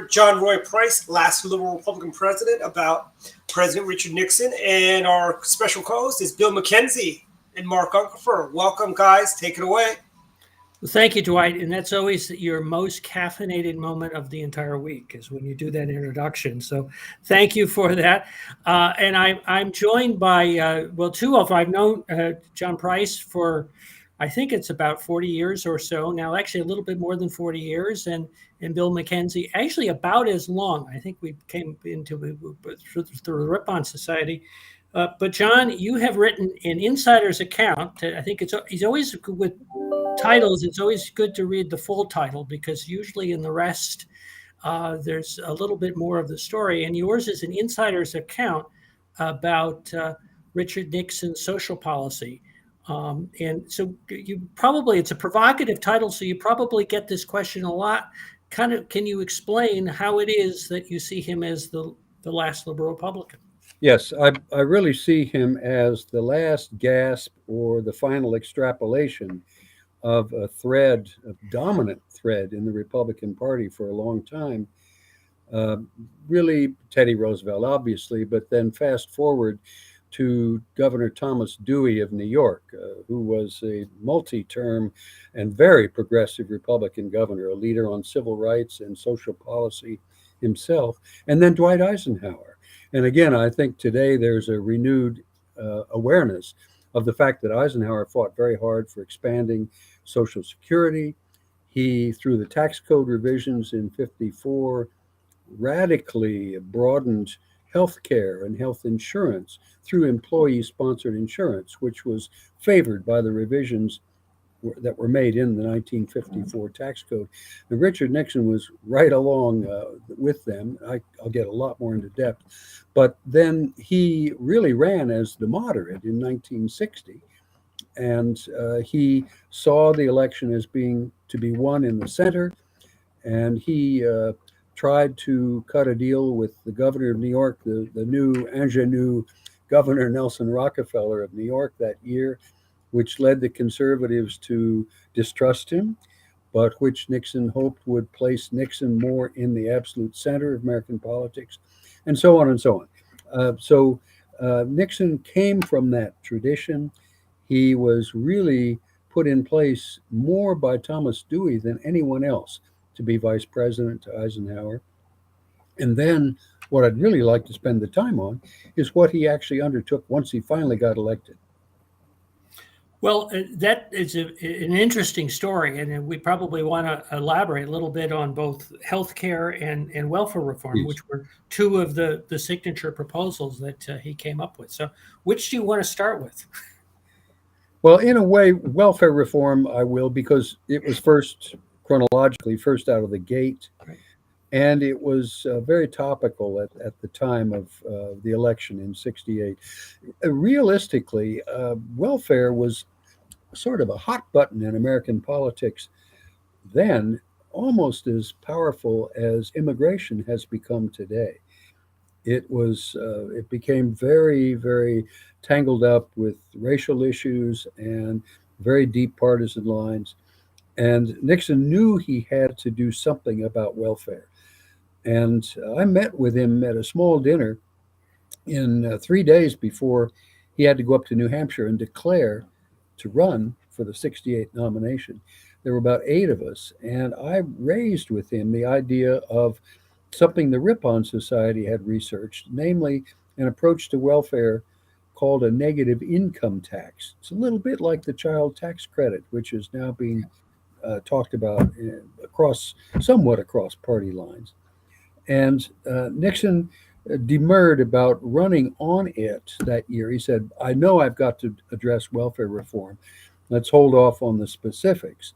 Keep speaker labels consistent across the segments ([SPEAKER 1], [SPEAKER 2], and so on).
[SPEAKER 1] John Roy Price, last liberal Republican president, about President Richard Nixon. And our special co-host is Bill McKenzie and Mark Unkerfer. Welcome, guys. Take it away.
[SPEAKER 2] Well, thank you, Dwight. And that's always your most caffeinated moment of the entire week is when you do that introduction. So thank you for that. And I'm joined by, two of, I've known John Price for, I think it's about 40 years or so now, actually a little bit more than 40 years. And Bill McKenzie, actually about as long. I think we came into it through the Ripon Society. But John, you have written an insider's account. I think he's always good with titles. It's always good to read the full title because usually in the rest, there's a little bit more of the story. And yours is an insider's account about Richard Nixon's social policy. And so it's a provocative title, so you probably get this question a lot. Can you explain how it is that you see him as the last liberal Republican?
[SPEAKER 3] Yes, I really see him as the last gasp or the final extrapolation of a dominant thread in the Republican Party for a long time. Really Teddy Roosevelt, obviously, but then fast forward to Governor Thomas Dewey of New York, who was a multi-term and very progressive Republican governor, a leader on civil rights and social policy himself, and then Dwight Eisenhower. And again, I think today there's a renewed awareness of the fact that Eisenhower fought very hard for expanding Social Security. He, through the tax code revisions in '54, radically broadened health care and health insurance through employee-sponsored insurance, which was favored by the revisions that were made in the 1954 tax code. And Richard Nixon was right along with them. I'll get a lot more into depth. But then he really ran as the moderate in 1960. And he saw the election as being to be won in the center. And he tried to cut a deal with the governor of New York, the new ingenue governor Nelson Rockefeller of New York that year, which led the conservatives to distrust him, but which Nixon hoped would place Nixon more in the absolute center of American politics, and so on and so on. So Nixon came from that tradition. He was really put in place more by Thomas Dewey than anyone else to be vice president to Eisenhower. And then what I'd really like to spend the time on is what he actually undertook once he finally got elected.
[SPEAKER 2] Well, that is an interesting story, and we probably want to elaborate a little bit on both healthcare and welfare reform,
[SPEAKER 3] Yes.
[SPEAKER 2] which were two of the signature proposals that he came up with. So which do you want to start with?
[SPEAKER 3] Well, in a way, welfare reform, I will, because it was chronologically first out of the gate.
[SPEAKER 2] Right.
[SPEAKER 3] And it was very topical at the time of the election in '68. Realistically, welfare was sort of a hot button in American politics then, almost as powerful as immigration has become today. It became very, very tangled up with racial issues and very deep partisan lines. And Nixon knew he had to do something about welfare. And I met with him at a small dinner in 3 days before he had to go up to New Hampshire and declare to run for the '68 nomination. There were about 8 of us, and I raised with him the idea of something the Ripon Society had researched, namely an approach to welfare called a negative income tax. It's a little bit like the child tax credit, which is now being talked about somewhat across party lines. And Nixon demurred about running on it that year. He said, I know I've got to address welfare reform. Let's hold off on the specifics.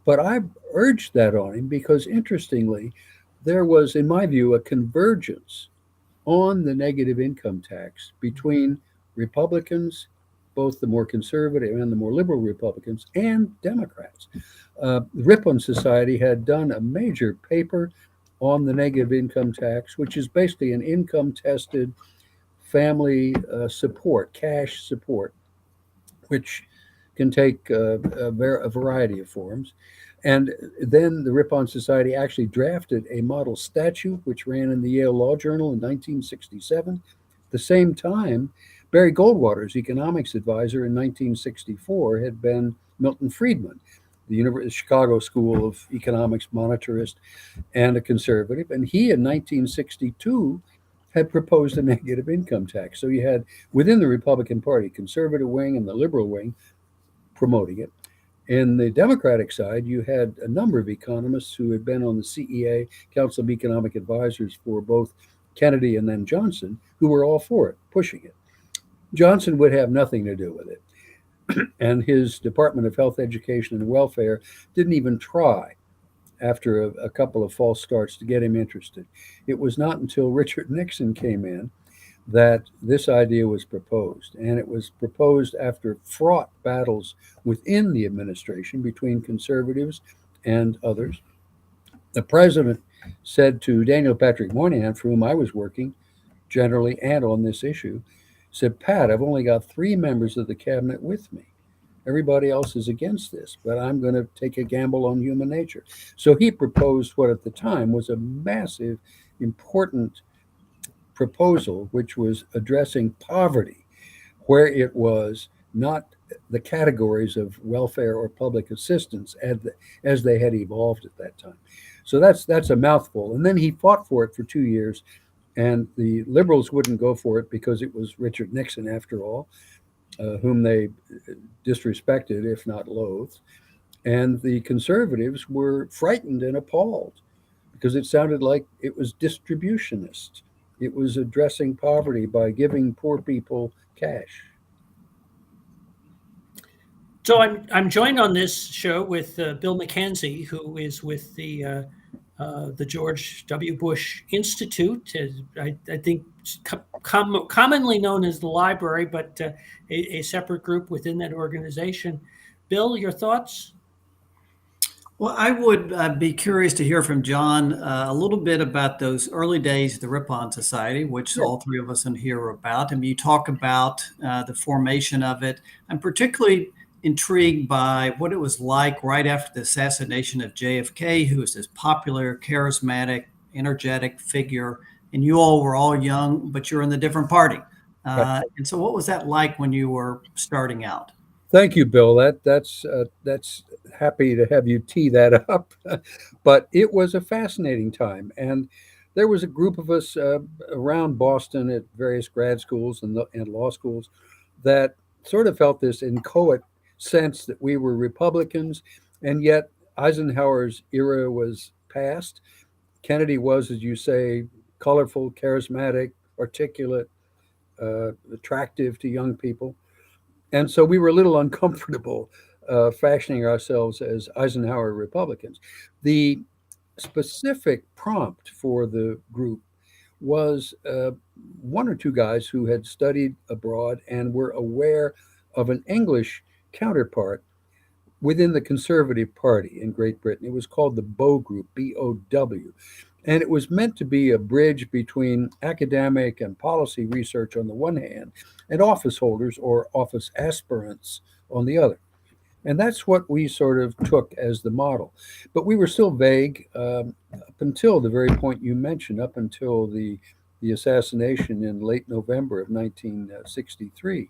[SPEAKER 3] But I urged that on him because, interestingly, there was, in my view, a convergence on the negative income tax between Republicans, both the more conservative and the more liberal Republicans, and Democrats. The Ripon Society had done a major paper on the negative income tax, which is basically an income-tested family support, cash support, which can take a variety of forms. And then the Ripon Society actually drafted a model statute, which ran in the Yale Law Journal in 1967. At the same time, Barry Goldwater's economics advisor in 1964 had been Milton Friedman, the Chicago School of Economics monetarist and a conservative. And he, in 1962, had proposed a negative income tax. So you had, within the Republican Party, conservative wing and the liberal wing promoting it. In the Democratic side, you had a number of economists who had been on the CEA, Council of Economic Advisors, for both Kennedy and then Johnson, who were all for it, pushing it. Johnson would have nothing to do with it. And his Department of Health, Education, and Welfare didn't even try, after a couple of false starts, to get him interested. It was not until Richard Nixon came in that this idea was proposed. And it was proposed after fraught battles within the administration between conservatives and others. The president said to Daniel Patrick Moynihan, for whom I was working generally and on this issue, said, "Pat, I've only got 3 members of the cabinet with me. Everybody else is against this, but I'm going to take a gamble on human nature." So he proposed what at the time was a massive, important proposal, which was addressing poverty, where it was not the categories of welfare or public assistance as they had evolved at that time. So that's a mouthful. And then he fought for it for 2 years. And the liberals wouldn't go for it because it was Richard Nixon, after all, whom they disrespected, if not loathed. And the conservatives were frightened and appalled because it sounded like it was distributionist. It was addressing poverty by giving poor people cash.
[SPEAKER 2] So I'm joined on this show with Bill McKenzie, who is with the George W. Bush Institute, I think commonly known as the library, but a separate group within that organization. Bill, your thoughts?
[SPEAKER 4] Well, I would be curious to hear from John a little bit about those early days of the Ripon Society, which all 3 of us in here are about. And you talk about the formation of it. I'm particularly intrigued by what it was like right after the assassination of JFK, who was this popular, charismatic, energetic figure. And you all were all young, but you're in the different party. And so what was that like when you were starting out?
[SPEAKER 3] Thank you, Bill. That's happy to have you tee that up. But it was a fascinating time. And there was a group of us around Boston at various grad schools and law schools that sort of felt this inchoate sense that we were Republicans, and yet Eisenhower's era was past. Kennedy was, as you say, colorful, charismatic, articulate, attractive to young people. And so we were a little uncomfortable fashioning ourselves as Eisenhower Republicans. The specific prompt for the group was 1 or 2 guys who had studied abroad and were aware of an English counterpart within the Conservative Party in Great Britain. It was called the Bow Group, BOW. And it was meant to be a bridge between academic and policy research on the one hand and office holders or office aspirants on the other. And that's what we sort of took as the model. But we were still vague up until the very point you mentioned, up until the assassination in late November of 1963.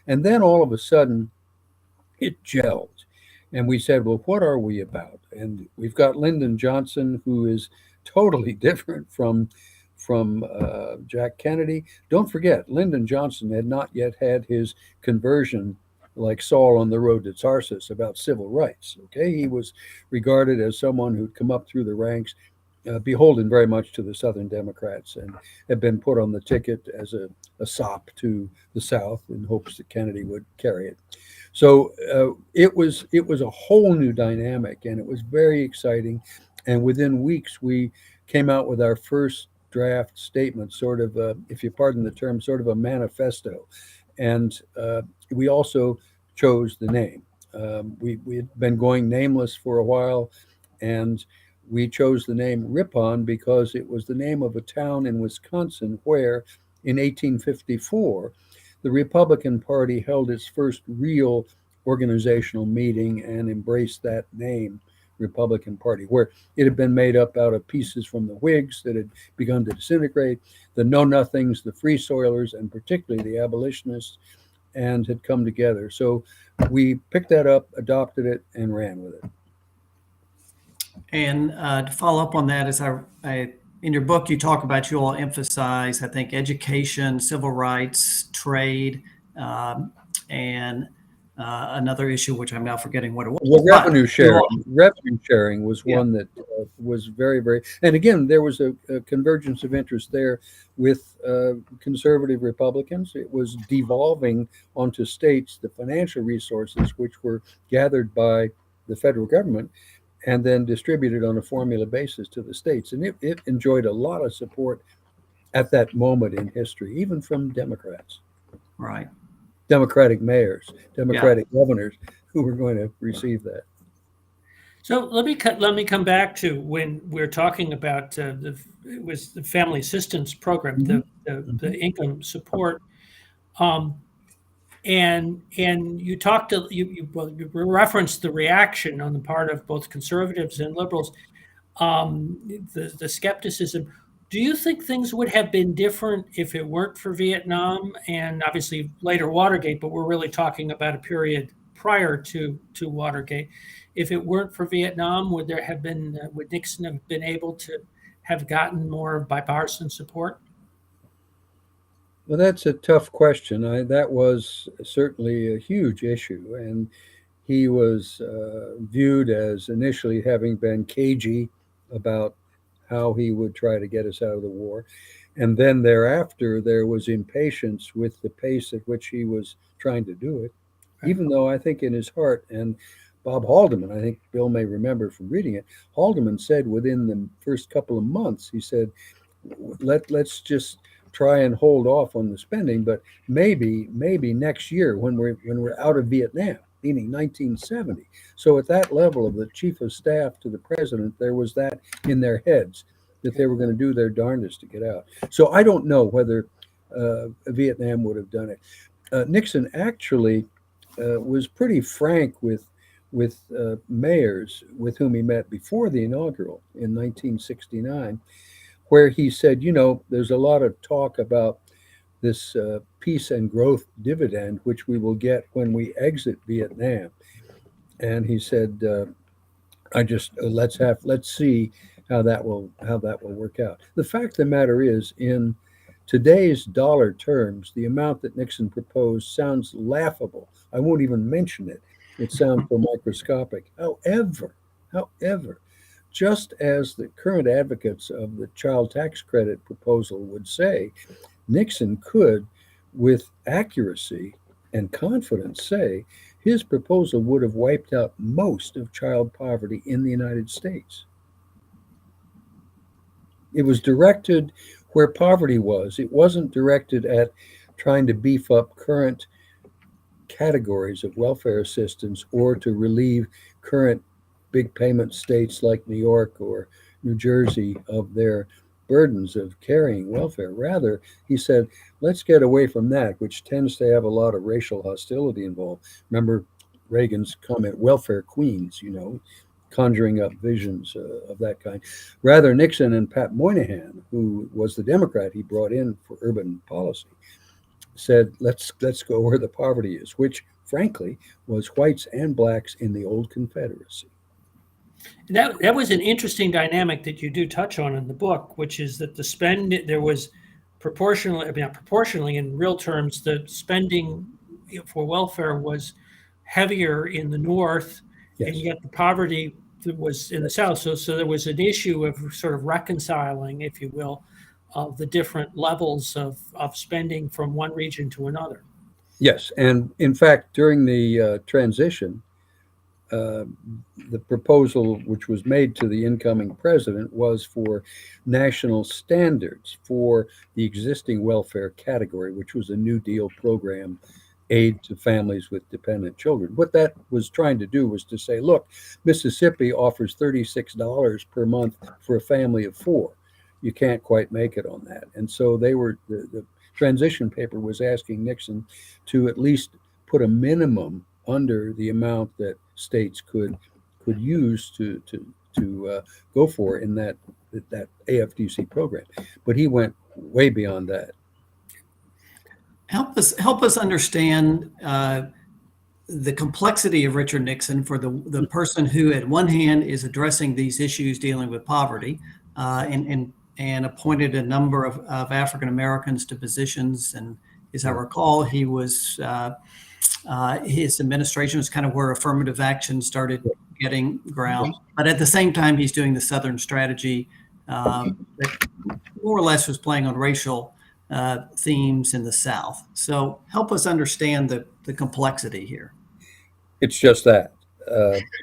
[SPEAKER 3] And then all of a sudden, it gelled. And we said, well, what are we about? And we've got Lyndon Johnson, who is totally different from Jack Kennedy. Don't forget, Lyndon Johnson had not yet had his conversion like Saul on the road to Tarsus about civil rights. Okay, he was regarded as someone who'd come up through the ranks, beholden very much to the Southern Democrats, and had been put on the ticket as a sop to the South in hopes that Kennedy would carry it. So it was a whole new dynamic, and it was very exciting. And within weeks, we came out with our first draft statement, sort of, if you pardon the term, sort of a manifesto. And we also chose the name. We had been going nameless for a while, and we chose the name Ripon because it was the name of a town in Wisconsin where, in 1854, the Republican Party held its first real organizational meeting and embraced that name Republican Party, where it had been made up out of pieces from the Whigs that had begun to disintegrate, the Know-Nothings, the Free Soilers, and particularly the abolitionists, and had come together. So we picked that up, adopted it, and ran with it.
[SPEAKER 4] And to follow up on that, in your book, you talk about, you all emphasize, I think, education, civil rights, trade, and another issue, which I'm now forgetting what it was.
[SPEAKER 3] Well, revenue sharing. Revenue sharing was one that was very, very, and again, there was a convergence of interest there with conservative Republicans. It was devolving onto states the financial resources which were gathered by the federal government and then distributed on a formula basis to the states. And it enjoyed a lot of support at that moment in history, even from Democrats.
[SPEAKER 4] Right.
[SPEAKER 3] Democratic mayors, Democratic governors who were going to receive that.
[SPEAKER 2] So let me come back to when we're talking about it was the family assistance program, the income support, and you talked to you referenced the reaction on the part of both conservatives and liberals, the skepticism. Do you think things would have been different if it weren't for Vietnam and obviously later Watergate? But we're really talking about a period prior to Watergate. If it weren't for Vietnam, would Nixon have been able to have gotten more bipartisan support?
[SPEAKER 3] Well, that's a tough question. That was certainly a huge issue, and he was viewed as initially having been cagey about how he would try to get us out of the war. And then thereafter, there was impatience with the pace at which he was trying to do it, even though I think in his heart, and Bob Haldeman, I think Bill may remember from reading it, Haldeman said within the first couple of months, he said, let's just try and hold off on the spending, but maybe next year when we're out of Vietnam, meaning 1970. So at that level of the chief of staff to the president, there was that in their heads that they were going to do their darndest to get out. So I don't know whether Vietnam would have done it. Nixon actually was pretty frank with mayors with whom he met before the inaugural in 1969, where he said, there's a lot of talk about this peace and growth dividend, which we will get when we exit Vietnam. And he said, let's see how that will work out. The fact of the matter is, in today's dollar terms, the amount that Nixon proposed sounds laughable. I won't even mention it. It sounds so microscopic. However, just as the current advocates of the child tax credit proposal would say, Nixon could, with accuracy and confidence, say his proposal would have wiped out most of child poverty in the United States. It was directed where poverty was. It wasn't directed at trying to beef up current categories of welfare assistance or to relieve current big payment states like New York or New Jersey of their burdens of carrying welfare. Rather, he said, let's get away from that, which tends to have a lot of racial hostility involved. Remember Reagan's comment, welfare queens, conjuring up visions of that kind. Rather, Nixon and Pat Moynihan, who was the Democrat he brought in for urban policy, said, let's go where the poverty is, which, frankly, was whites and blacks in the old Confederacy.
[SPEAKER 2] That was an interesting dynamic that you do touch on in the book, which is that there was not proportionally in real terms, the spending for welfare was heavier in the North, yes, and yet the poverty was in the South. So there was an issue of sort of reconciling, if you will, of the different levels of spending from one region to another.
[SPEAKER 3] Yes, and in fact, during the transition, the proposal which was made to the incoming president was for national standards for the existing welfare category, which was a New Deal program, aid to families with dependent children. What that was trying to do was to say, look, Mississippi offers $36 per month for a family of 4. You can't quite make it on that. And so the transition paper was asking Nixon to at least put a minimum under the amount that states could could use to go for in that AFDC program. But he went way beyond that.
[SPEAKER 4] Help us understand the complexity of Richard Nixon for the person who, at one hand, is addressing these issues dealing with poverty, and appointed a number of African Americans to positions. And as I recall, he was his administration was kind of where affirmative action started getting ground. But at the same time, he's doing the Southern strategy that more or less was playing on racial themes in the South. So help us understand the complexity here.
[SPEAKER 3] It's just that.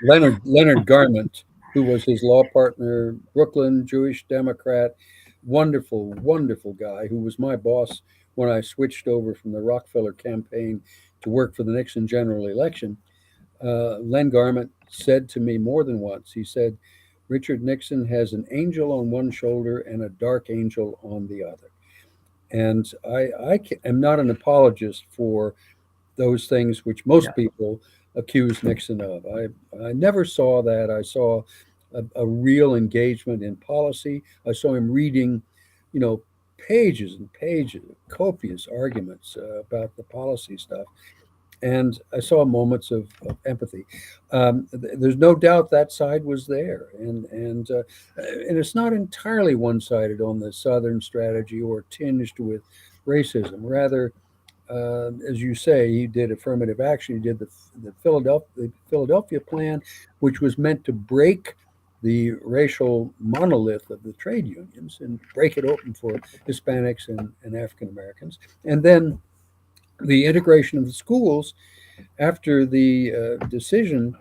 [SPEAKER 3] Leonard Garment, who was his law partner, Brooklyn, Jewish Democrat, wonderful, wonderful guy, who was my boss when I switched over from the Rockefeller campaign to work for the Nixon general election. Len Garment said to me more than once, he said, Richard Nixon has an angel on one shoulder and a dark angel on the other. And I am not an apologist for those things which most people accuse Nixon of. I never saw that. I saw a real engagement in policy. I saw him reading, pages and pages, copious arguments about the policy stuff. And I saw moments of empathy. There's no doubt that side was there, and it's not entirely one-sided on the Southern strategy or tinged with racism. Rather, as you say, he did affirmative action. He did the Philadelphia plan, which was meant to break the racial monolith of the trade unions and break it open for Hispanics and African Americans, and then the integration of the schools after the decision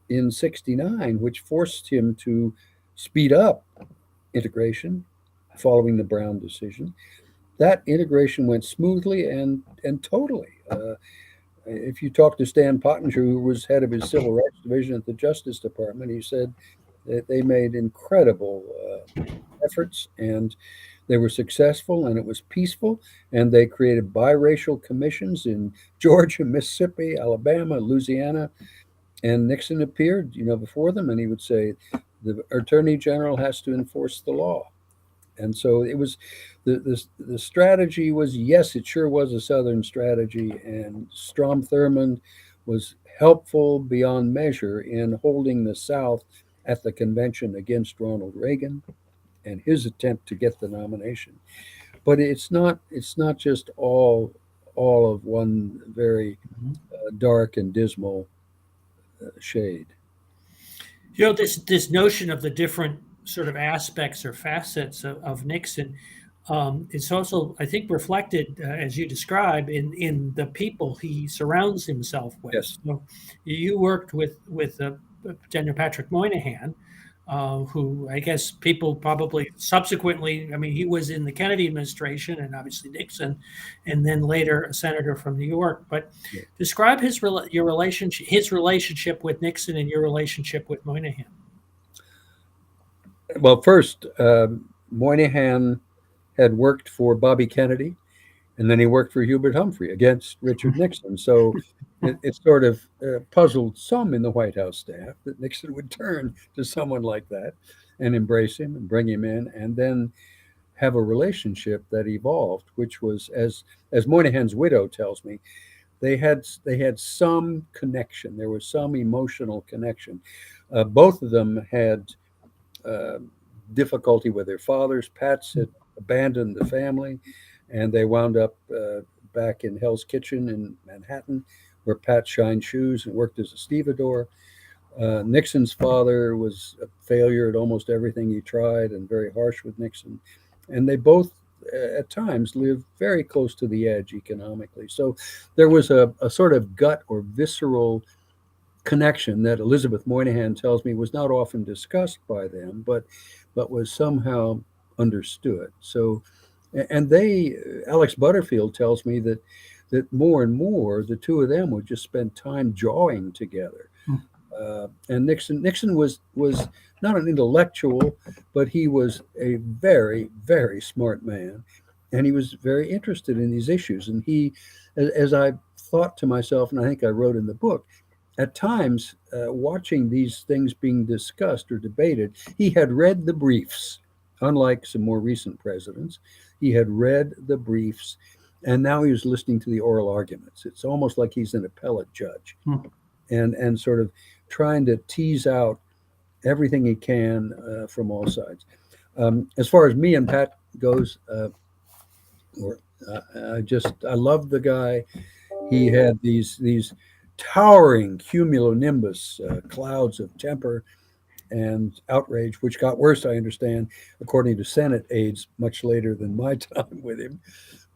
[SPEAKER 3] in '69, which forced him to speed up integration following the Brown decision. That integration went smoothly and totally. If you talk to Stan Pottinger, who was head of his Civil Rights Division at the Justice Department, he said that they made incredible efforts, and they were successful, and it was peaceful, and they created biracial commissions in Georgia, Mississippi, Alabama, Louisiana, and Nixon appeared, before them, and he would say, the Attorney General has to enforce the law. And so it was, the strategy was, yes, it sure was a Southern strategy, and Strom Thurmond was helpful beyond measure in holding the South at the convention against Ronald Reagan and his attempt to get the nomination. But it's not just all of one very dark and dismal shade.
[SPEAKER 2] This notion of the different sort of aspects or facets of Nixon, it's also, I think, reflected, as you describe, in the people he surrounds himself with.
[SPEAKER 3] Yes.
[SPEAKER 2] So you worked with Daniel Patrick Moynihan, who I guess people probably subsequently, he was in the Kennedy administration and obviously Nixon, and then later a senator from New York. But describe his relationship with Nixon and your relationship with Moynihan.
[SPEAKER 3] Well, first, Moynihan had worked for Bobby Kennedy, and then he worked for Hubert Humphrey against Richard Nixon. So it sort of puzzled some in the White House staff that Nixon would turn to someone like that and embrace him and bring him in, and then have a relationship that evolved, which was, as Moynihan's widow tells me, they had some connection. There was some emotional connection. Both of them had difficulty with their fathers. Pat's had abandoned the family, and they wound up back in Hell's Kitchen in Manhattan, where Pat shined shoes and worked as a stevedore. Nixon's father was a failure at almost everything he tried and very harsh with Nixon. And they both, at times, lived very close to the edge economically. So there was a sort of gut or visceral connection that Elizabeth Moynihan tells me was not often discussed by them, but was somehow understood. So, and Alex Butterfield tells me that more and more the two of them would just spend time jawing together. And Nixon was not an intellectual, but he was a very, very smart man, and he was very interested in these issues. And he, as I thought to myself, and I think I wrote in the book, at times, watching these things being discussed or debated, he had read the briefs, unlike some more recent presidents. He had read the briefs, and now he was listening to the oral arguments. It's almost like he's an appellate judge, and sort of trying to tease out everything he can from all sides. As far as me and Pat goes, I love the guy. He had these towering cumulonimbus clouds of temper and outrage, which got worse, I understand, according to Senate aides, much later than my time with him.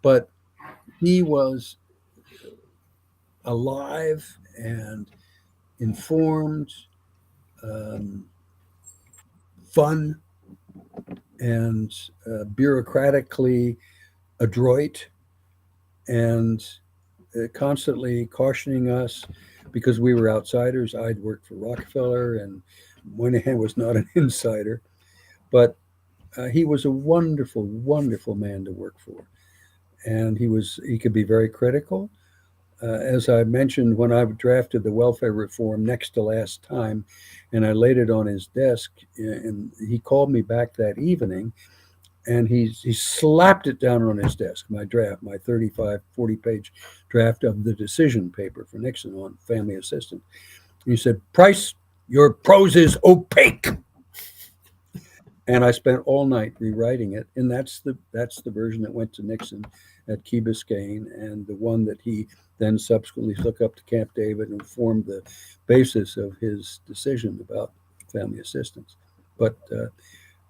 [SPEAKER 3] But he was alive and informed, fun, and bureaucratically adroit, and constantly cautioning us because we were outsiders. I'd worked for Rockefeller, and Moynihan was not an insider, but he was a wonderful, wonderful man to work for, and he could be very critical. As I mentioned, when I drafted the welfare reform next to last time, and I laid it on his desk, and he called me back that evening, and he slapped it down on his desk, my draft, my 35, 40-page draft of the decision paper for Nixon on family assistance. And he said, "Price, your prose is opaque." And I spent all night rewriting it, and that's the version that went to Nixon at Key Biscayne, and the one that he then subsequently took up to Camp David and formed the basis of his decision about family assistance. But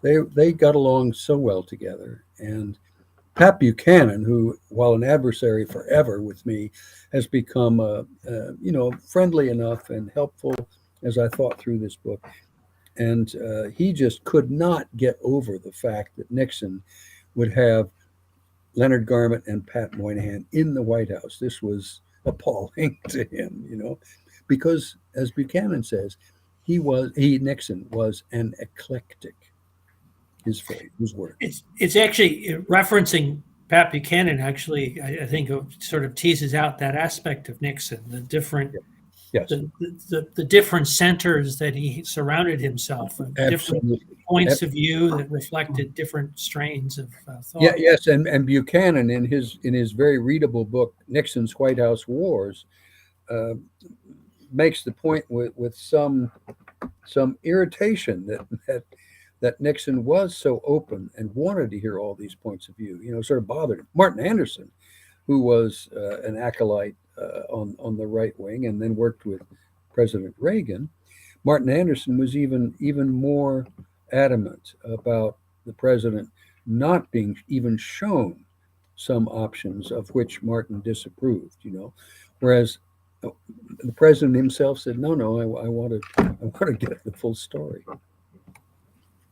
[SPEAKER 3] they got along so well together. And Pat Buchanan, who, while an adversary forever with me, has become friendly enough and helpful as I thought through this book. And he just could not get over the fact that Nixon would have Leonard Garment and Pat Moynihan in the White House. This was appalling to him, because, as Buchanan says, Nixon was an eclectic. His phrase, his word.
[SPEAKER 2] It's actually referencing Pat Buchanan. Actually, I think it sort of teases out that aspect of Nixon, the different,
[SPEAKER 3] yes,
[SPEAKER 2] the different centers that he surrounded himself with, different points of view that reflected different strains of thought.
[SPEAKER 3] Yeah, yes, and Buchanan in his very readable book Nixon's White House Wars makes the point with some irritation that Nixon was so open and wanted to hear all these points of view, sort of bothered him. Martin Anderson, who was an acolyte on the right wing and then worked with President Reagan, Martin Anderson was even more adamant about the president not being even shown some options of which Martin disapproved, whereas the president himself said, no, I want to get the full story.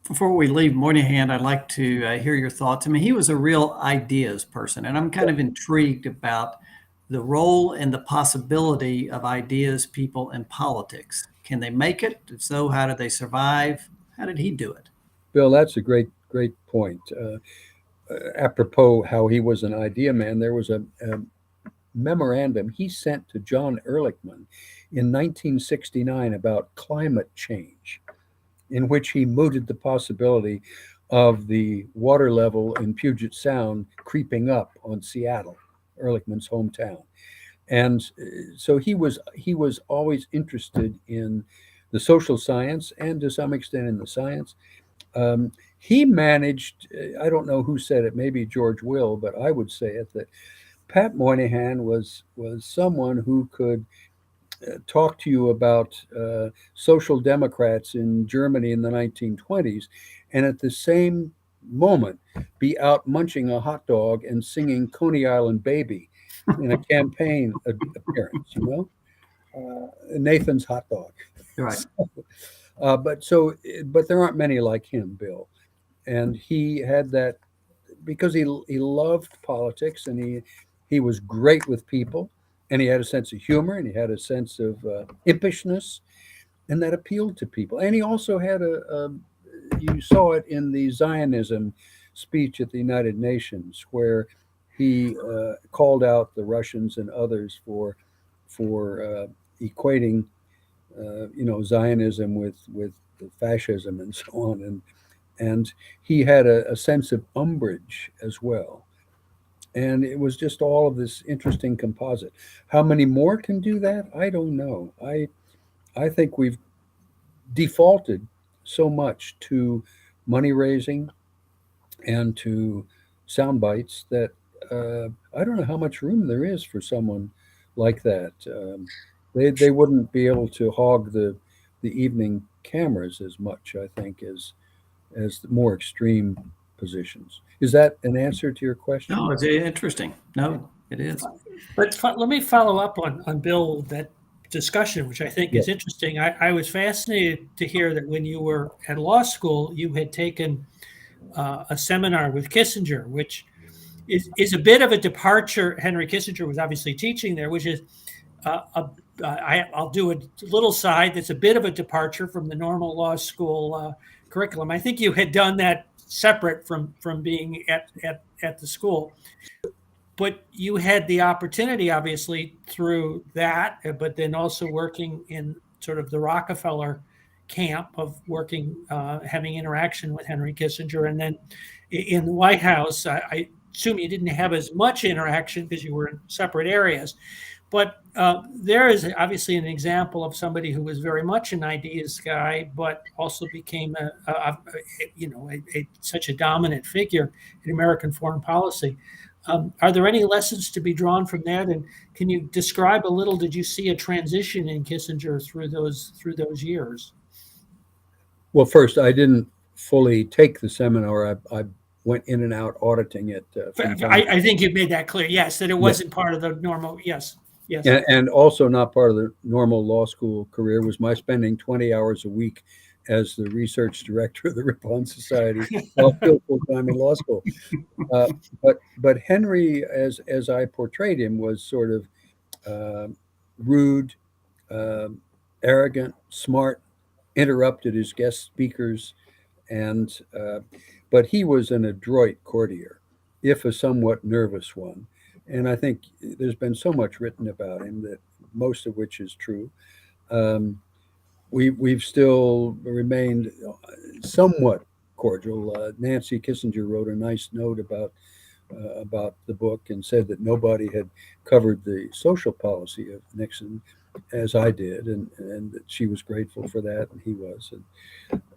[SPEAKER 4] Before we leave Moynihan, I'd like to hear your thoughts. I mean, he was a real ideas person, and I'm kind of intrigued about the role and the possibility of ideas people in politics. Can they make it? If so, how did they survive? How did he do it?
[SPEAKER 3] Bill, that's a great point. Apropos how he was an idea man, there was a memorandum he sent to John Ehrlichman in 1969 about climate change, in which he mooted the possibility of the water level in Puget Sound creeping up on Seattle, Ehrlichman's hometown. And so he was always interested in the social science and to some extent in the science. He managed, I don't know who said it, maybe George Will, but I would say it, that Pat Moynihan was someone who could talk to you about social democrats in Germany in the 1920s, and at the same moment be out munching a hot dog and singing Coney Island Baby in a campaign appearance, Nathan's hot dog.
[SPEAKER 4] Right.
[SPEAKER 3] But there aren't many like him, Bill. And he had that because he loved politics, and he was great with people, and he had a sense of humor, and he had a sense of impishness, and that appealed to people. And he also had you saw it in the Zionism speech at the United Nations, where he called out the Russians and others for equating Zionism with fascism and so on, and he had a sense of umbrage as well. And it was just all of this interesting composite. How many more can do that? I don't know. I think we've defaulted so much to money raising and to sound bites that I don't know how much room there is for someone like that. They wouldn't be able to hog the evening cameras as much, I think, as the more extreme positions. Is that an answer to your question?
[SPEAKER 4] No, it's interesting. No, it is.
[SPEAKER 2] But let me follow up on Bill, that discussion, which I think is interesting. I was fascinated to hear that when you were at law school, you had taken a seminar with Kissinger, which is a bit of a departure. Henry Kissinger was obviously teaching there, which is I'll do a little side that's a bit of a departure from the normal law school curriculum. I think you had done that separate from being at the school. But you had the opportunity, obviously, through that, but then also working in sort of the Rockefeller camp of working, having interaction with Henry Kissinger. And then in the White House, I assume you didn't have as much interaction because you were in separate areas. But there is obviously an example of somebody who was very much an ideas guy, but also became such a dominant figure in American foreign policy. Are there any lessons to be drawn from that? And can you describe a little? Did you see a transition in Kissinger through those years?
[SPEAKER 3] Well, first, I didn't fully take the seminar. I went in and out auditing it.
[SPEAKER 2] I think you made that clear. Yes, that it wasn't part of the normal. Yes. Yes.
[SPEAKER 3] And also not part of the normal law school career was my spending 20 hours a week as the research director of the Ripon Society while still full-time in law school. But Henry, as I portrayed him, was sort of rude, arrogant, smart, interrupted his guest speakers, but he was an adroit courtier, if a somewhat nervous one. And I think there's been so much written about him, that most of which is true. We've still remained somewhat cordial. Nancy Kissinger wrote a nice note about the book and said that nobody had covered the social policy of Nixon as I did, and that she was grateful for that, and he was,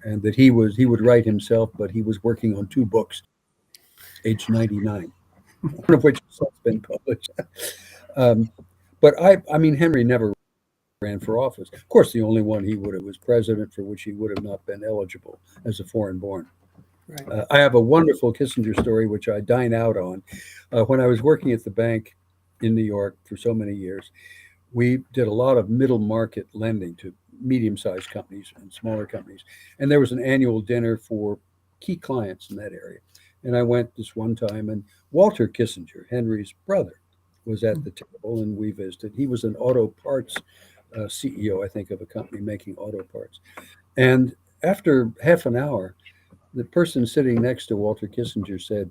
[SPEAKER 3] and that he would write himself, but he was working on 2 books, age 99. One of which has been published. But I mean, Henry never ran for office. Of course, the only one he would have was president, for which he would have not been eligible as a foreign born. Right. I have a wonderful Kissinger story, which I dine out on. When I was working at the bank in New York for so many years, we did a lot of middle market lending to medium-sized companies and smaller companies. And there was an annual dinner for key clients in that area. And I went this one time, and Walter Kissinger, Henry's brother, was at the table, and we visited. He was an auto parts CEO, I think, of a company making auto parts. And after half an hour, the person sitting next to Walter Kissinger said,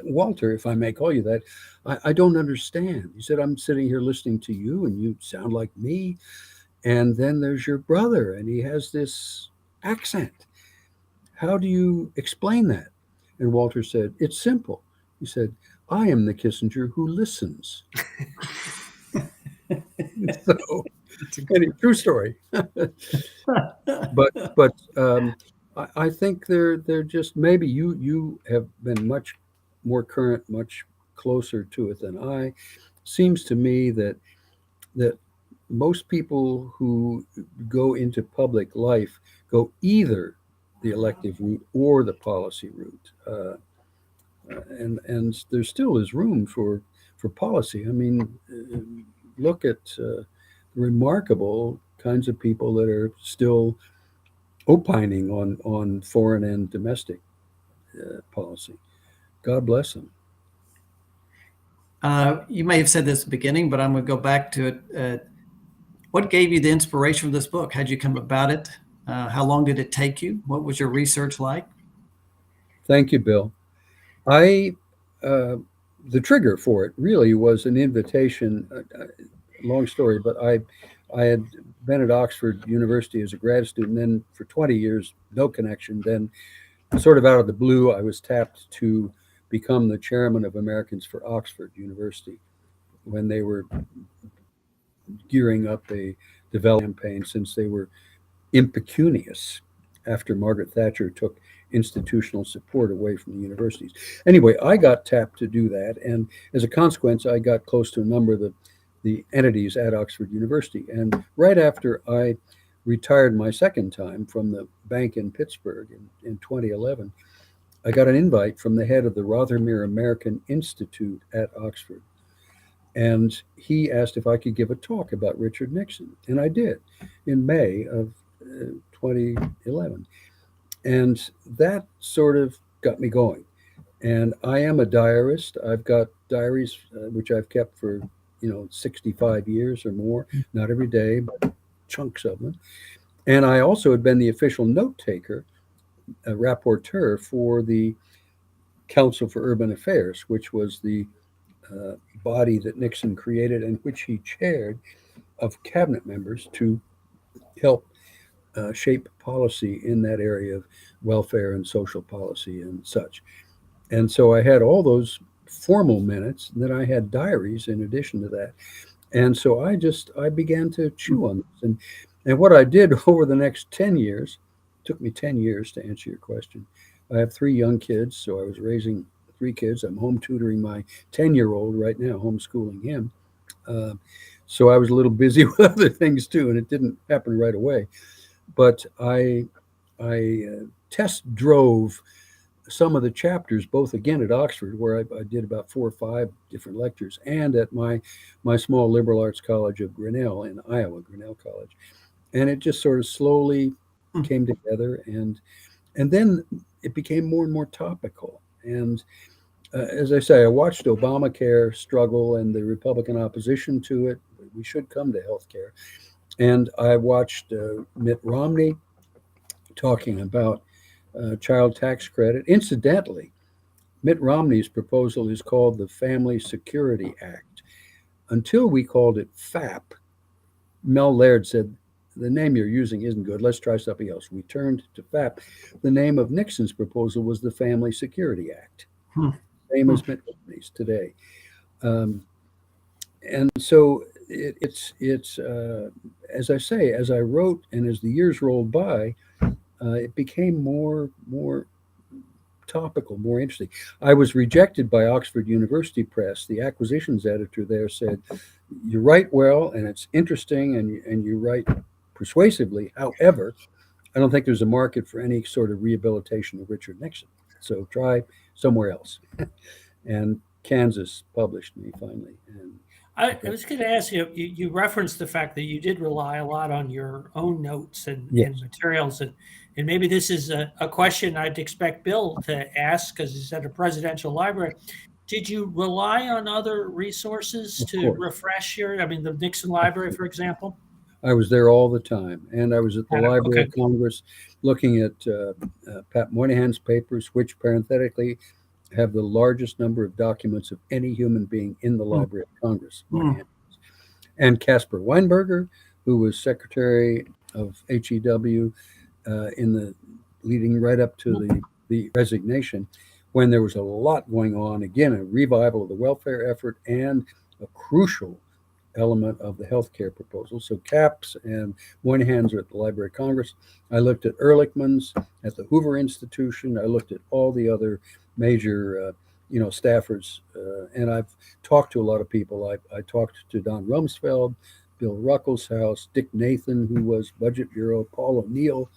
[SPEAKER 3] "Walter, if I may call you that, I don't understand." He said, "I'm sitting here listening to you, and you sound like me. And then there's your brother, and he has this accent. How do you explain that?" And Walter said, "It's simple." He said, "I am the Kissinger who listens." So, true story. but I think they're just, maybe you have been much more current, much closer to it than I. Seems to me that most people who go into public life go either the elective route or the policy route, and there still is room for policy. I mean, look at remarkable kinds of people that are still opining on foreign and domestic policy. God bless them.
[SPEAKER 4] You may have said this at the beginning, but I'm going to go back to it. What gave you the inspiration for this book? How'd you come about it? How long did it take you? What was your research like?
[SPEAKER 3] Thank you, Bill. The trigger for it really was an invitation. Long story, but I had been at Oxford University as a grad student, then for 20 years, no connection. Then, sort of out of the blue, I was tapped to become the chairman of Americans for Oxford University when they were gearing up a development campaign, since they were impecunious after Margaret Thatcher took institutional support away from the universities. Anyway, I got tapped to do that, and as a consequence, I got close to a number of the entities at Oxford University. And right after I retired my second time from the bank in Pittsburgh in 2011, I got an invite from the head of the Rothermere American Institute at Oxford. And he asked if I could give a talk about Richard Nixon. And I did in May of 2011. And that sort of got me going. And I am a diarist. I've got diaries which I've kept for 65 years or more, not every day, but chunks of them. And I also had been the official note taker, a rapporteur for the Council for Urban Affairs, which was the body that Nixon created and which he chaired, of cabinet members to help shape policy in that area of welfare and social policy and such. And so I had all those formal minutes, and then I had diaries in addition to that. And so I began to chew on this. And what I did over the next 10 years, took me 10 years to answer your question. I have 3 young kids, so I was raising 3 kids. I'm home tutoring my 10-year-old right now, homeschooling him. So I was a little busy with other things too, and it didn't happen right away. But I test drove some of the chapters, both again at Oxford, where I did about 4 or 5 different lectures, and at my small liberal arts college of Grinnell in Iowa, Grinnell College. And it just sort of slowly came together, and then it became more and more topical. And as I say, I watched Obamacare struggle and the Republican opposition to it. We should come to healthcare. And I watched Mitt Romney talking about child tax credit. Incidentally, Mitt Romney's proposal is called the Family Security Act. Until we called it FAP, Mel Laird said, the name you're using isn't good. Let's try something else. We turned to FAP. The name of Nixon's proposal was the Family Security Act, same as Mitt Romney's today. And so it's as I say, as I wrote and as the years rolled by, it became more topical, more interesting. I was rejected by Oxford University Press. The acquisitions editor there said, "You write well, and it's interesting, and you write persuasively. However, I don't think there's a market for any sort of rehabilitation of Richard Nixon. So try somewhere else." And Kansas published me finally. And
[SPEAKER 2] I was going to ask you, you referenced the fact that you did rely a lot on your own notes and materials. And maybe this is a question I'd expect Bill to ask, because he's at a presidential library. Did you rely on other resources to refresh the Nixon Library, for example?
[SPEAKER 3] I was there all the time. And I was at the Library of Congress looking at Pat Moynihan's papers, which parenthetically have the largest number of documents of any human being in the Library of Congress. And Caspar Weinberger, who was Secretary of HEW in the leading right up to the resignation, when there was a lot going on, again, a revival of the welfare effort and a crucial element of the healthcare proposal. So Capps and Moynihan's are at the Library of Congress. I looked at Ehrlichman's at the Hoover Institution. I looked at all the other major staffers, and I've talked to a lot of people. I talked to Don Rumsfeld, Bill Ruckelshaus, Dick Nathan, who was Budget Bureau, Paul O'Neill,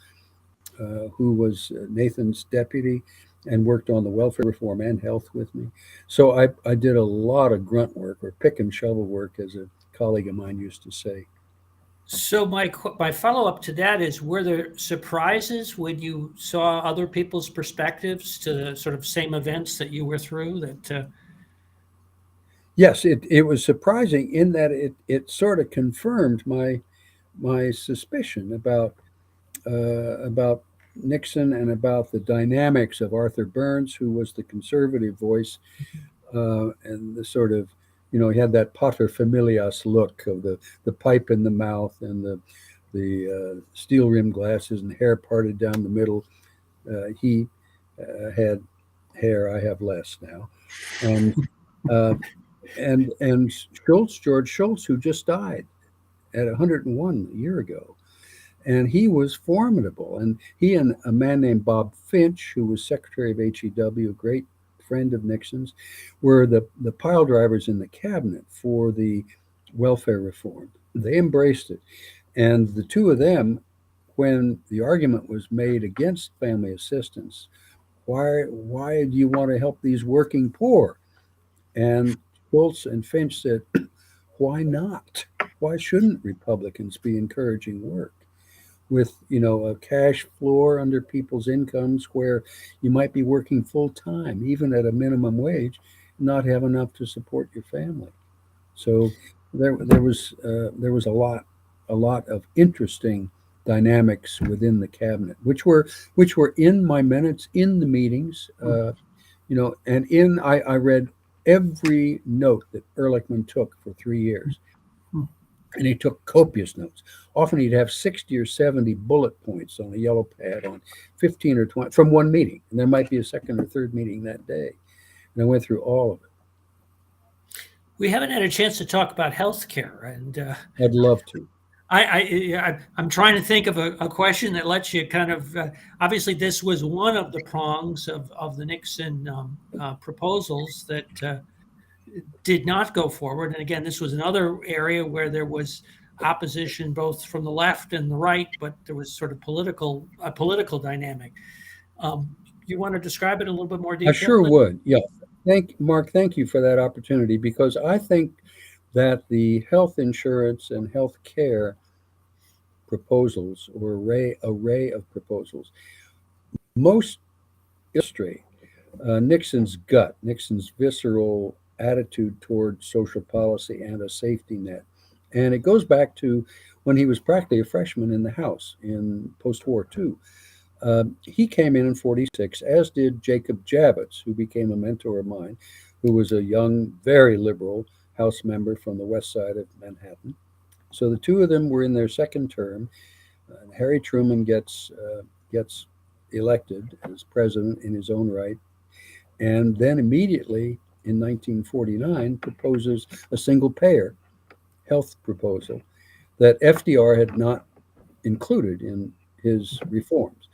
[SPEAKER 3] who was Nathan's deputy and worked on the welfare reform and health with me. So I did a lot of grunt work, or pick and shovel work, as a colleague of mine used to say.
[SPEAKER 2] So my follow-up to that is, were there surprises when you saw other people's perspectives to the sort of same events that you were through? That
[SPEAKER 3] Yes, it was surprising in that it sort of confirmed my suspicion about Nixon and about the dynamics of Arthur Burns, who was the conservative voice, and the sort of he had that paterfamilias look of the pipe in the mouth and the steel rimmed glasses and hair parted down the middle. He had hair. I have less now, and and George Shultz, who just died at 101 a year ago. And he was formidable. And he and a man named Bob Finch, who was Secretary of HEW, a great friend of Nixon's, were the pile drivers in the cabinet for the welfare reform. They embraced it. And the two of them, when the argument was made against family assistance, why do you want to help these working poor? And Schultz and Finch said, why not? Why shouldn't Republicans be encouraging work? With a cash floor under people's incomes where you might be working full time, even at a minimum wage, not have enough to support your family. So there was a lot of interesting dynamics within the cabinet, which were in my minutes in the meetings, and I read every note that Ehrlichman took for 3 years. And he took copious notes. Often he'd have 60 or 70 bullet points on a yellow pad on 15 or 20 from one meeting. And there might be a second or third meeting that day. And I went through all of it.
[SPEAKER 2] We haven't had a chance to talk about healthcare, and
[SPEAKER 3] I'd love to.
[SPEAKER 2] I'm trying to think of a question that lets you kind of, obviously this was one of the prongs of the Nixon proposals that did not go forward. And again, this was another area where there was opposition both from the left and the right, but there was sort of a political dynamic. You want to describe it in a little bit more detail?
[SPEAKER 3] I sure would. Yeah. Mark, thank you for that opportunity, because I think that the health insurance and health care proposals, or array of proposals, most illustrate Nixon's visceral attitude toward social policy and a safety net. And it goes back to when he was practically a freshman in the House in post-war II. He came in 46, as did Jacob Javits, who became a mentor of mine, who was a young, very liberal House member from the west side of Manhattan. So the two of them were in their second term. Harry Truman gets elected as president in his own right, and then immediately in 1949 proposes a single-payer health proposal that FDR had not included in his reforms.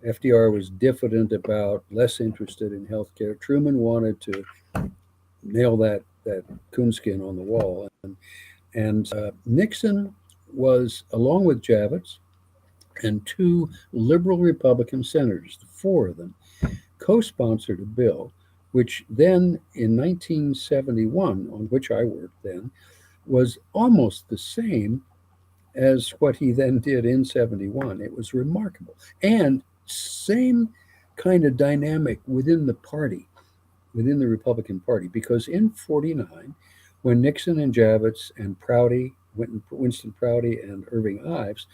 [SPEAKER 3] FDR was diffident about, less interested in healthcare. Truman wanted to nail that coonskin on the wall, and Nixon was, along with Javits and two liberal Republican senators, the four of them, co-sponsored a bill which then in 1971, on which I worked then, was almost the same as what he then did in 71. It was remarkable. And same kind of dynamic within the party, within the Republican Party, because in 49, when Nixon and Javits and Winston Prouty and Irving Ives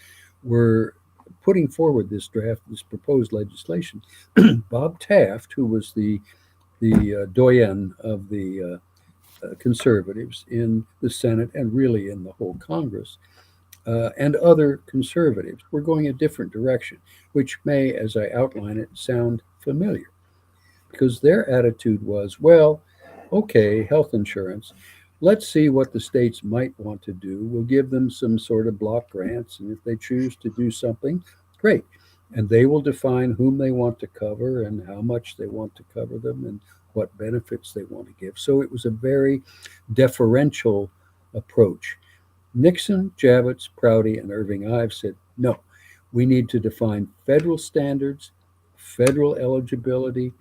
[SPEAKER 3] were putting forward this proposed legislation, Bob Taft, who was the doyen of the conservatives in the Senate and really in the whole Congress, and other conservatives were going a different direction, which may, as I outline it, sound familiar, because their attitude was, well, okay, health insurance, let's see what the states might want to do. We'll give them some sort of block grants, and if they choose to do something, great. And they will define whom they want to cover and how much they want to cover them and what benefits they want to give. So it was a very deferential approach. Nixon, Javits, Prouty, and Irving Ives said, no, we need to define federal standards, federal eligibility,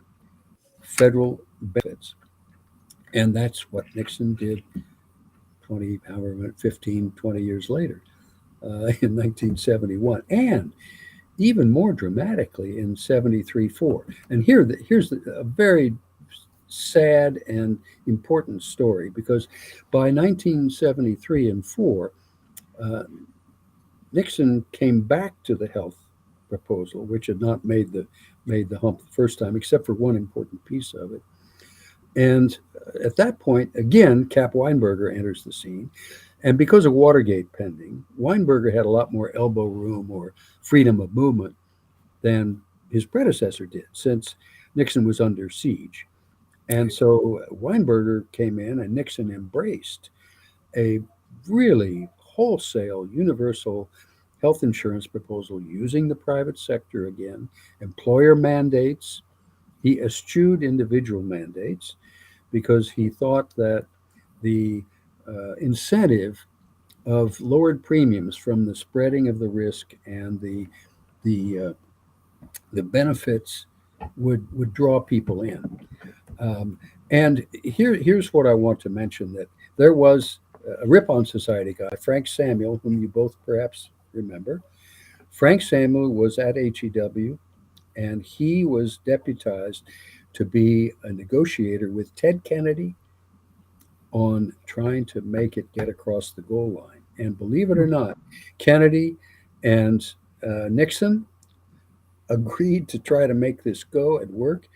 [SPEAKER 3] federal benefits. And that's what Nixon did 15, 20 years later in 1971. And even more dramatically in 73-4. And here's a very sad and important story, because by 1973 and 4, Nixon came back to the health proposal, which had not made the hump the first time, except for one important piece of it. And at that point, again, Cap Weinberger enters the scene. And because of Watergate pending, Weinberger had a lot more elbow room or freedom of movement than his predecessor did, since Nixon was under siege. And so Weinberger came in and Nixon embraced a really wholesale universal health insurance proposal using the private sector again, employer mandates. He eschewed individual mandates because he thought that the incentive of lowered premiums from the spreading of the risk and the benefits would draw people in. And here's what I want to mention: that there was a Ripon Society guy, Frank Samuel, whom you both perhaps remember. Frank Samuel was at HEW, and he was deputized to be a negotiator with Ted Kennedy on trying to make it get across the goal line. And believe it or not, Kennedy and Nixon agreed to try to make this go and work.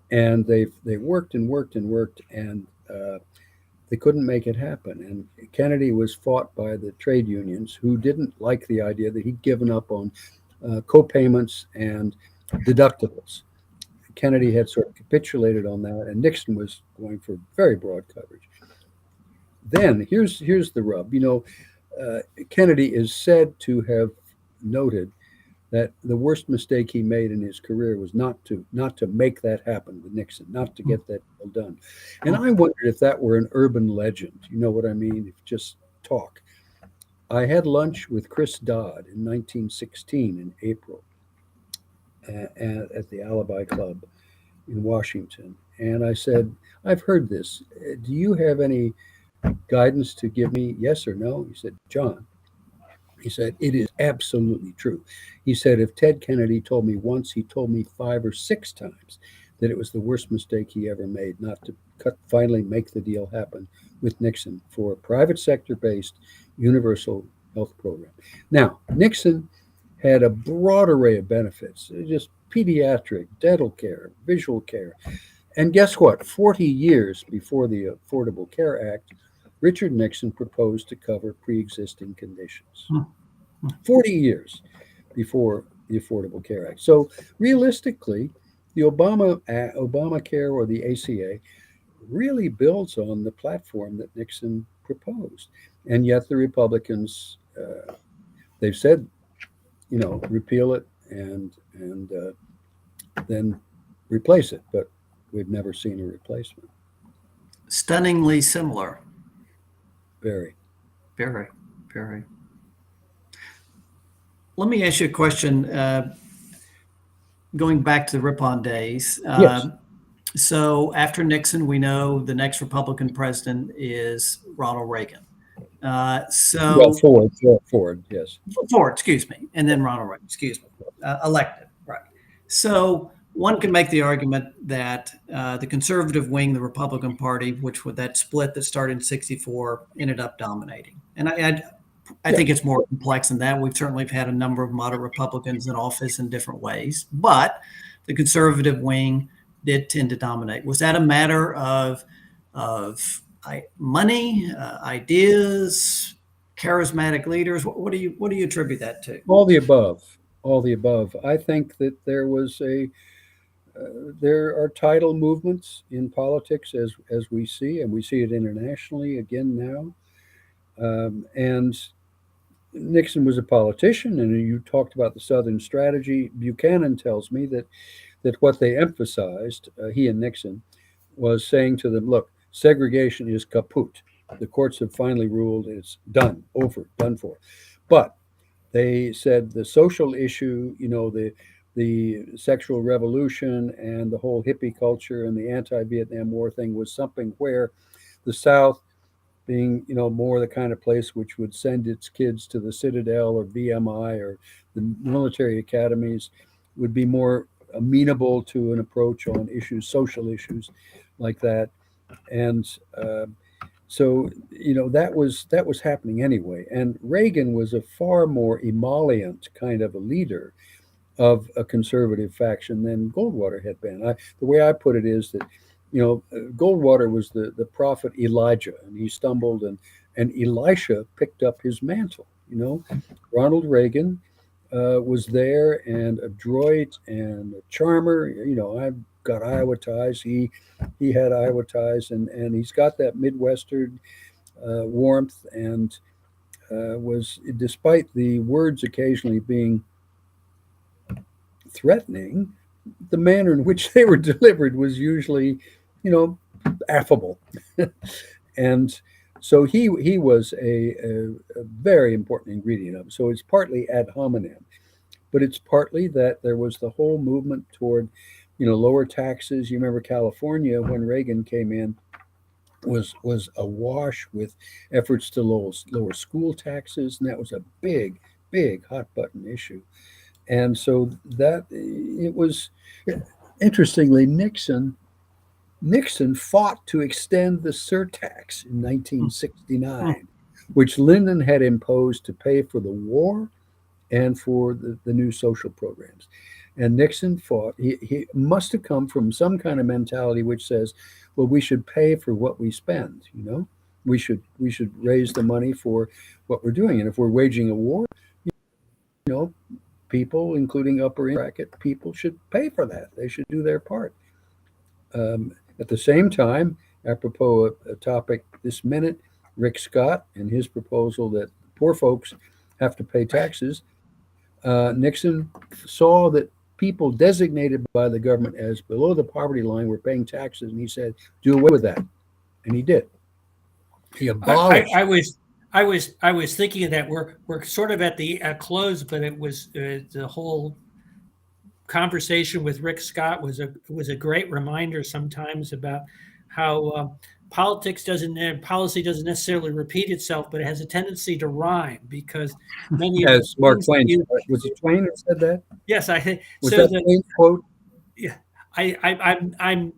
[SPEAKER 3] And they worked and worked and worked, and they couldn't make it happen. And Kennedy was fought by the trade unions, who didn't like the idea that he'd given up on co-payments and deductibles. Kennedy had sort of capitulated on that, and Nixon was going for very broad coverage. Then here's the rub. Kennedy is said to have noted that the worst mistake he made in his career was not to make that happen with Nixon, not to get that deal done. And I wondered if that were an urban legend. You know what I mean? Just talk. I had lunch with Chris Dodd in 1916 in April at the Alibi Club in Washington. And I said, I've heard this. Do you have any guidance to give me, yes or no? He said, John, he said, it is absolutely true. He said, if Ted Kennedy told me once, he told me 5 or 6 times that it was the worst mistake he ever made, not to finally make the deal happen with Nixon for a private sector-based universal health program. Now, Nixon had a broad array of benefits, just pediatric, dental care, visual care. And guess what? 40 years before the Affordable Care Act, Richard Nixon proposed to cover pre-existing conditions. 40 years before the Affordable Care Act. So realistically, the Obamacare or the ACA really builds on the platform that Nixon proposed. And yet the Republicans, they've said, repeal it and then replace it. But we've never seen a replacement.
[SPEAKER 4] Stunningly similar.
[SPEAKER 3] Very.
[SPEAKER 4] Very, very. Let me ask you a question. Going back to the Ripon days.
[SPEAKER 3] Yes.
[SPEAKER 4] So after Nixon, we know the next Republican president is Ronald Reagan.
[SPEAKER 3] Ford, yes.
[SPEAKER 4] Ford, excuse me. And then Ronald Reagan, excuse me, elected, right. So one can make the argument that the conservative wing, the Republican Party, which with that split that started in '64, ended up dominating. And I think it's more complex than that. We've certainly had a number of moderate Republicans in office in different ways, but the conservative wing did tend to dominate. Was that a matter of money, ideas, charismatic leaders? What do you attribute that to?
[SPEAKER 3] All the above. All the above. I think that there was there are tidal movements in politics as we see, and we see it internationally again now. And Nixon was a politician, and you talked about the Southern strategy. Buchanan tells me that what they emphasized, he and Nixon, was saying to them, look, segregation is kaput. The courts have finally ruled it's done, over, done for. But they said the social issue, the sexual revolution and the whole hippie culture and the anti-Vietnam War thing was something where the South, being, more the kind of place which would send its kids to the Citadel or VMI or the military academies, would be more amenable to an approach on issues, social issues like that. And so, that was happening anyway. And Reagan was a far more emollient kind of a leader of a conservative faction than Goldwater had been. The way I put it is that Goldwater was the prophet Elijah, and he stumbled, and Elisha picked up his mantle. Ronald Reagan was there, and adroit and a charmer. I've got Iowa ties. He had Iowa ties, and he's got that Midwestern warmth, and was, despite the words occasionally being threatening, the manner in which they were delivered was usually, affable. And so he was a very important ingredient of it. So it's partly ad hominem, but it's partly that there was the whole movement toward, lower taxes. You remember California, when Reagan came in, was awash with efforts to lower school taxes, and that was a big hot button issue. And so that it was, interestingly, Nixon fought to extend the surtax in 1969, which Lyndon had imposed to pay for the war and for the new social programs. And Nixon fought. He must have come from some kind of mentality which says, well, we should pay for what we spend. We should raise the money for what we're doing. And if we're waging a war, people, including upper bracket people, should pay for that. They should do their part. At the same time, apropos a topic this minute, Rick Scott and his proposal that poor folks have to pay taxes, Nixon saw that people designated by the government as below the poverty line were paying taxes, and he said, do away with that. And he did. He abolished.
[SPEAKER 2] I was thinking of that. We're sort of at the close, but it was the whole conversation with Rick Scott was a great reminder sometimes about how policy doesn't necessarily repeat itself, but it has a tendency to rhyme, because many of
[SPEAKER 3] As Mark Twain, was it Twain that said that?
[SPEAKER 2] Yes,
[SPEAKER 3] was that Twain quote?
[SPEAKER 2] Yeah, I'm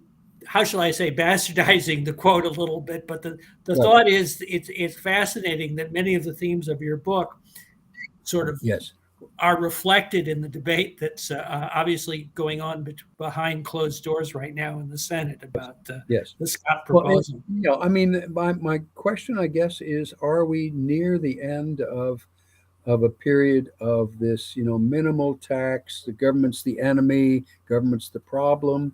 [SPEAKER 2] how shall I say, bastardizing the quote a little bit, but the thought is it's fascinating that many of the themes of your book sort of are reflected in the debate that's obviously going on behind closed doors right now in the Senate about the Scott proposal.
[SPEAKER 3] My question, I guess, is: are we near the end of a period of this, minimal tax? The government's the enemy, government's the problem,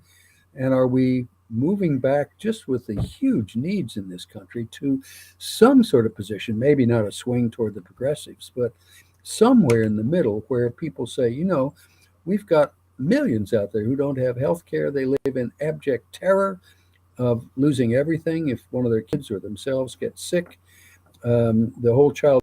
[SPEAKER 3] and are we moving back, just with the huge needs in this country, to some sort of position? Maybe not a swing toward the progressives, but somewhere in the middle, where people say, we've got millions out there who don't have health care. They live in abject terror of losing everything if one of their kids or themselves get sick. The whole child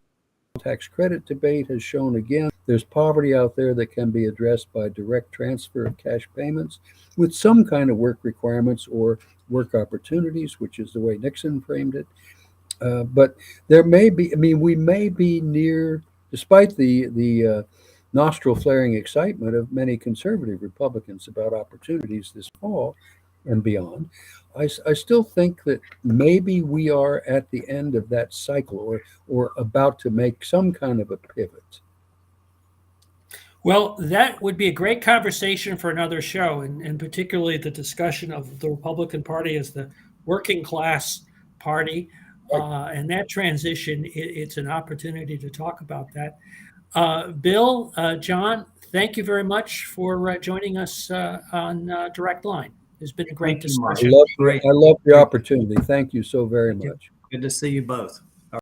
[SPEAKER 3] tax credit debate has shown again there's poverty out there that can be addressed by direct transfer of cash payments with some kind of work requirements or work opportunities, which is the way Nixon framed it. But there may be, we may be near, despite the nostril flaring excitement of many conservative Republicans about opportunities this fall and beyond, I still think that maybe we are at the end of that cycle, or about to make some kind of a pivot.
[SPEAKER 2] Well, that would be a great conversation for another show, and particularly the discussion of the Republican Party as the working class party. And that transition, it's an opportunity to talk about that. Bill, John, thank you very much for joining us on Direct Line. It's been a great discussion.
[SPEAKER 3] I love the opportunity. Thank you so very much.
[SPEAKER 4] Good to see you both.